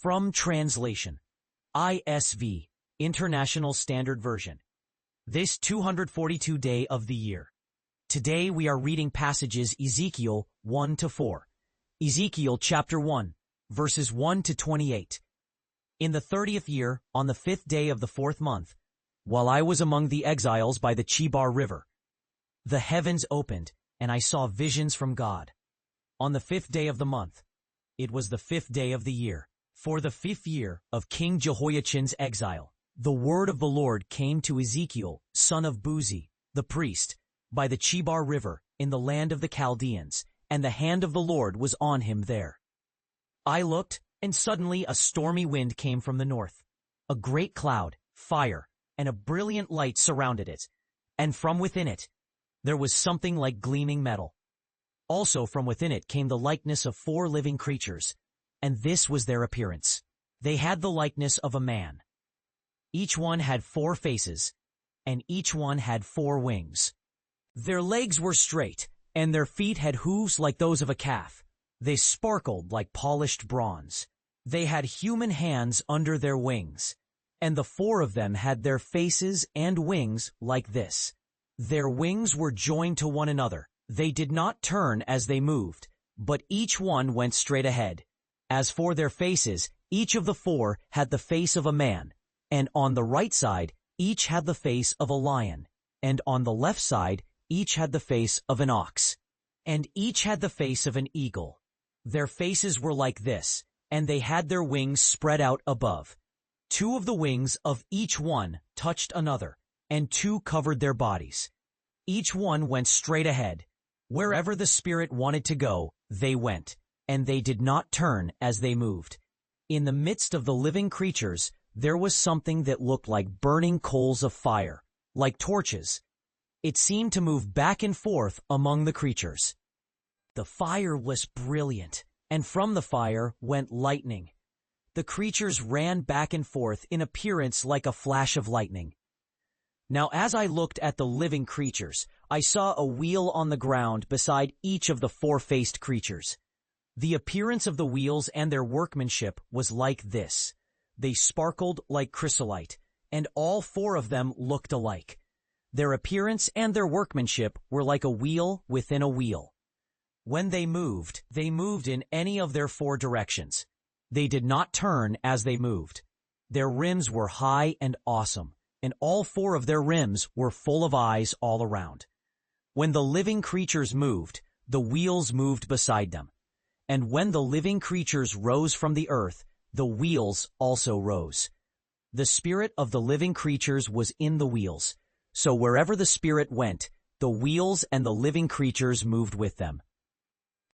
From translation, ISV, International Standard Version. This 242 day of the year. Today we are reading passages Ezekiel 1 to 4. Ezekiel chapter 1, verses 1 to 28. In the 30th year, on the 5th day of the 4th month, while I was among the exiles by the Chebar River, the heavens opened, and I saw visions from God. On the 5th day of the month, it was the 5th day of the year, for the 5th year of King Jehoiachin's exile, the word of the Lord came to Ezekiel, son of Buzi, the priest, by the Chebar River, in the land of the Chaldeans, and the hand of the Lord was on him there. I looked, and suddenly a stormy wind came from the north. A great cloud, fire, and a brilliant light surrounded it, and from within it there was something like gleaming metal. Also from within it came the likeness of 4 living creatures, and this was their appearance. They had the likeness of a man. Each one had 4 faces, and each one had 4 wings. Their legs were straight, and their feet had hooves like those of a calf. They sparkled like polished bronze. They had human hands under their wings, and the 4 of them had their faces and wings like this. Their wings were joined to one another. They did not turn as they moved, but each one went straight ahead. As for their faces, each of the 4 had the face of a man, and on the right side each had the face of a lion, and on the left side each had the face of an ox, and each had the face of an eagle. Their faces were like this, and they had their wings spread out above. 2 of the wings of each one touched another, and 2 covered their bodies. Each one went straight ahead. Wherever the Spirit wanted to go, they went, and they did not turn as they moved. In the midst of the living creatures, there was something that looked like burning coals of fire, like torches. It seemed to move back and forth among the creatures. The fire was brilliant, and from the fire went lightning. The creatures ran back and forth in appearance like a flash of lightning. Now as I looked at the living creatures, I saw a wheel on the ground beside each of the 4-faced creatures. The appearance of the wheels and their workmanship was like this. They sparkled like chrysolite, and all 4 of them looked alike. Their appearance and their workmanship were like a wheel within a wheel. When they moved in any of their 4 directions. They did not turn as they moved. Their rims were high and awesome, and all 4 of their rims were full of eyes all around. When the living creatures moved, the wheels moved beside them. And when the living creatures rose from the earth, the wheels also rose. The spirit of the living creatures was in the wheels. So wherever the Spirit went, the wheels and the living creatures moved with them.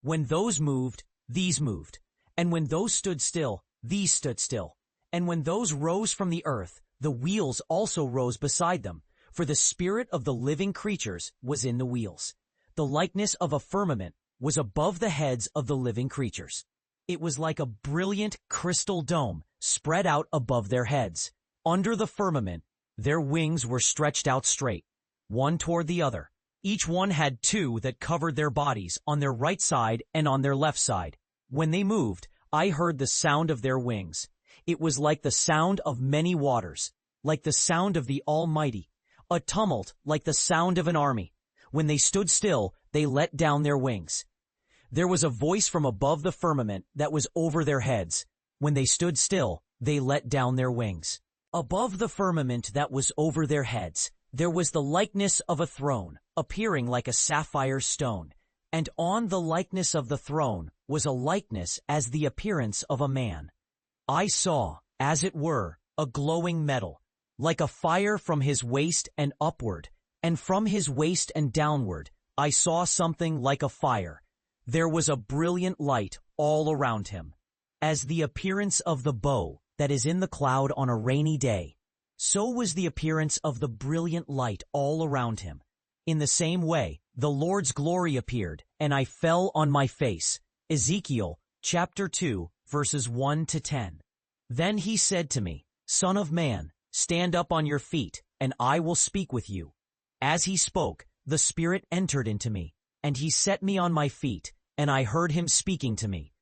When those moved, these moved. And when those stood still, these stood still. And when those rose from the earth, the wheels also rose beside them. For the spirit of the living creatures was in the wheels. The likeness of a firmament was above the heads of the living creatures. It was like a brilliant crystal dome spread out above their heads. Under the firmament, their wings were stretched out straight, one toward the other. Each one had 2 that covered their bodies on their right side and on their left side. When they moved, I heard the sound of their wings. It was like the sound of many waters, like the sound of the Almighty, a tumult like the sound of an army. When they stood still, they let down their wings. There was a voice from above the firmament that was over their heads. When they stood still, they let down their wings. Above the firmament that was over their heads, there was the likeness of a throne, appearing like a sapphire stone. And on the likeness of the throne was a likeness as the appearance of a man. I saw, as it were, a glowing metal, like a fire from his waist and upward, and from his waist and downward I saw something like a fire. There was a brilliant light all around him, as the appearance of the bow that is in the cloud on a rainy day. So was the appearance of the brilliant light all around him. In the same way, the Lord's glory appeared, and I fell on my face. Ezekiel chapter 2, verses 1 to 10. Then he said to me, Son of man, stand up on your feet, and I will speak with you. As he spoke, the Spirit entered into me, and he set me on my feet, and I heard him speaking to me.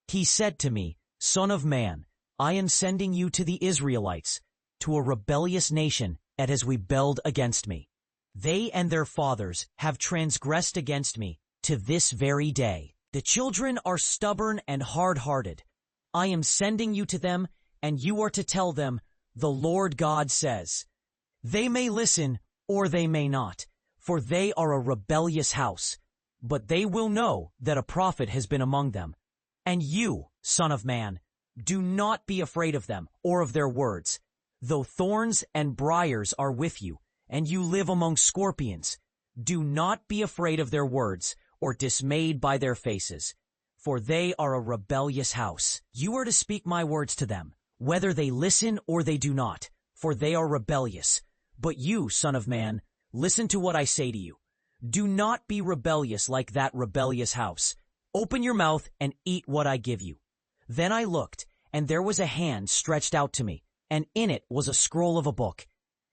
He said to me, Son of man, I am sending you to the Israelites, to a rebellious nation that has rebelled against me. They and their fathers have transgressed against me to this very day. The children are stubborn and hard-hearted. I am sending you to them, and you are to tell them, the Lord God says. They may listen or they may not, for they are a rebellious house, but they will know that a prophet has been among them. And you, son of man, do not be afraid of them or of their words. Though thorns and briars are with you, and you live among scorpions, do not be afraid of their words or dismayed by their faces, for they are a rebellious house. You are to speak my words to them, whether they listen or they do not, for they are rebellious. But you, son of man, listen to what I say to you. Do not be rebellious like that rebellious house. Open your mouth and eat what I give you. Then I looked, and there was a hand stretched out to me, and in it was a scroll of a book.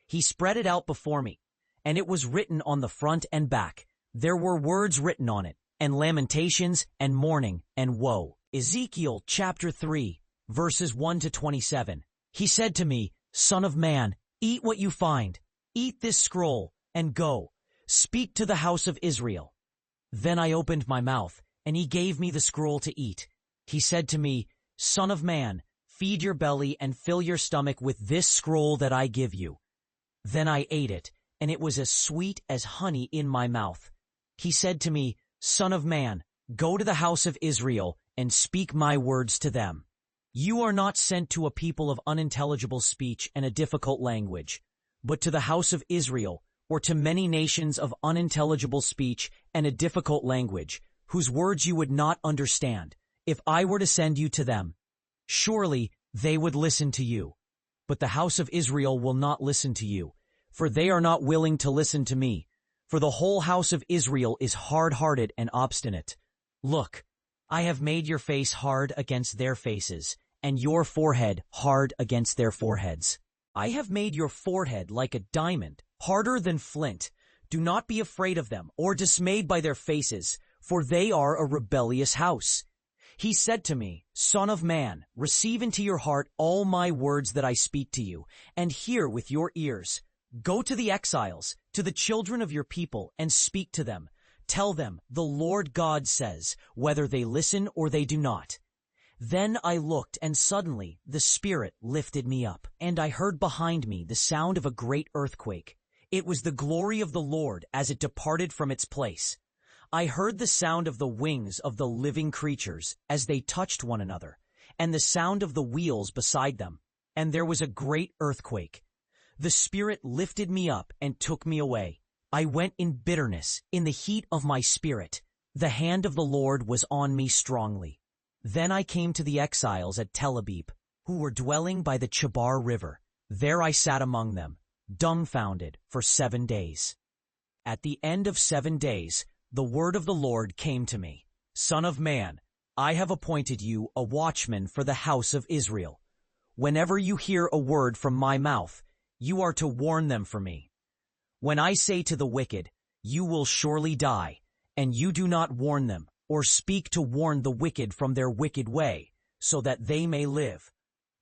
He spread it out before me, and it was written on the front and back. There were words written on it, and lamentations, and mourning, and woe. Ezekiel chapter 3, verses 1 to 27. He said to me, Son of man, eat what you find. Eat this scroll, and go. Speak to the house of Israel. Then I opened my mouth, and he gave me the scroll to eat. He said to me, Son of man, feed your belly and fill your stomach with this scroll that I give you. Then I ate it, and it was as sweet as honey in my mouth. He said to me, Son of man, go to the house of Israel and speak my words to them. You are not sent to a people of unintelligible speech and a difficult language, but to the house of Israel, or to many nations of unintelligible speech and a difficult language, whose words you would not understand, if I were to send you to them. Surely they would listen to you. But the house of Israel will not listen to you, for they are not willing to listen to me. For the whole house of Israel is hard-hearted and obstinate. Look, I have made your face hard against their faces, and your forehead hard against their foreheads. I have made your forehead like a diamond, harder than flint. Do not be afraid of them or dismayed by their faces, for they are a rebellious house. He said to me, Son of man, receive into your heart all my words that I speak to you, and hear with your ears. Go to the exiles, to the children of your people, and speak to them. Tell them, the Lord God says, whether they listen or they do not. Then I looked, and suddenly the Spirit lifted me up, and I heard behind me the sound of a great earthquake. It was the glory of the Lord as it departed from its place. I heard the sound of the wings of the living creatures as they touched one another, and the sound of the wheels beside them, and there was a great earthquake. The Spirit lifted me up and took me away. I went in bitterness, in the heat of my spirit. The hand of the Lord was on me strongly. Then I came to the exiles at Tel Abib, who were dwelling by the Chebar River. There I sat among them, dumbfounded, for 7 days. At the end of 7 days, the word of the Lord came to me. Son of man, I have appointed you a watchman for the house of Israel. Whenever you hear a word from my mouth, you are to warn them for me. When I say to the wicked, you will surely die, and you do not warn them, or speak to warn the wicked from their wicked way, so that they may live,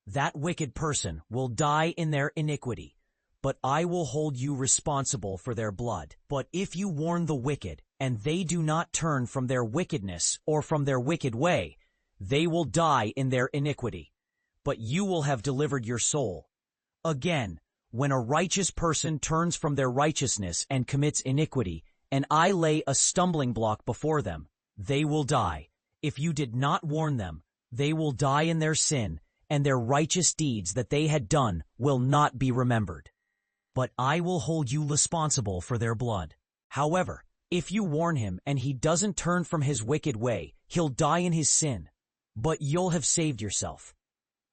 that wicked person will die in their iniquity, but I will hold you responsible for their blood. But if you warn the wicked, and they do not turn from their wickedness or from their wicked way, they will die in their iniquity, but you will have delivered your soul. Again, when a righteous person turns from their righteousness and commits iniquity, and I lay a stumbling block before them, they will die. If you did not warn them, they will die in their sin, and their righteous deeds that they had done will not be remembered. But I will hold you responsible for their blood. However, if you warn him and he doesn't turn from his wicked way, he'll die in his sin, but you'll have saved yourself.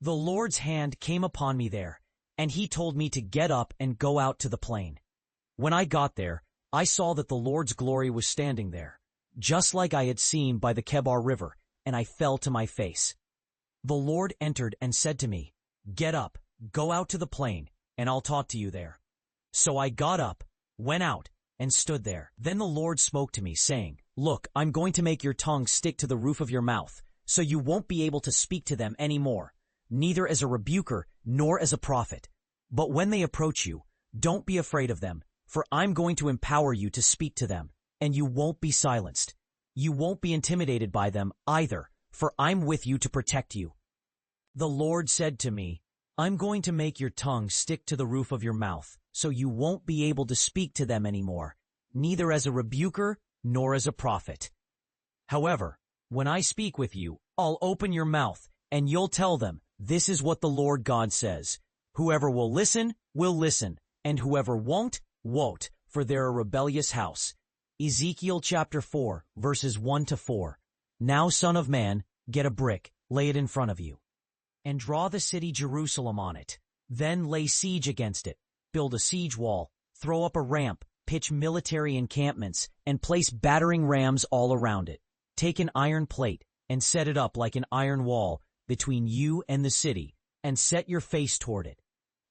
The Lord's hand came upon me there, and he told me to get up and go out to the plain. When I got there, I saw that the Lord's glory was standing there, just like I had seen by the Chebar River, and I fell to my face. The Lord entered and said to me, Get up, go out to the plain, and I'll talk to you there. So I got up, went out, and stood there. Then the Lord spoke to me, saying, Look, I'm going to make your tongue stick to the roof of your mouth, so you won't be able to speak to them any more. neither as a rebuker nor as a prophet. But when they approach you, don't be afraid of them, for I'm going to empower you to speak to them, and you won't be silenced. You won't be intimidated by them either, for I'm with you to protect you. The Lord said to me, I'm going to make your tongue stick to the roof of your mouth, so you won't be able to speak to them anymore, neither as a rebuker nor as a prophet. However, when I speak with you, I'll open your mouth, and you'll tell them, this is what the Lord God says. Whoever will listen, and whoever won't, for they're a rebellious house. Ezekiel chapter 4, verses 1-4. Now, son of man, get a brick, lay it in front of you, and draw the city Jerusalem on it. Then lay siege against it, build a siege wall, throw up a ramp, pitch military encampments, and place battering rams all around it. Take an iron plate and set it up like an iron wall between you and the city, and set your face toward it.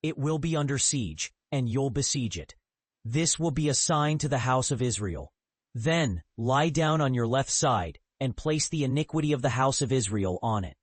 It will be under siege, and you'll besiege it. This will be a sign to the house of Israel. Then lie down on your left side and place the iniquity of the house of Israel on it.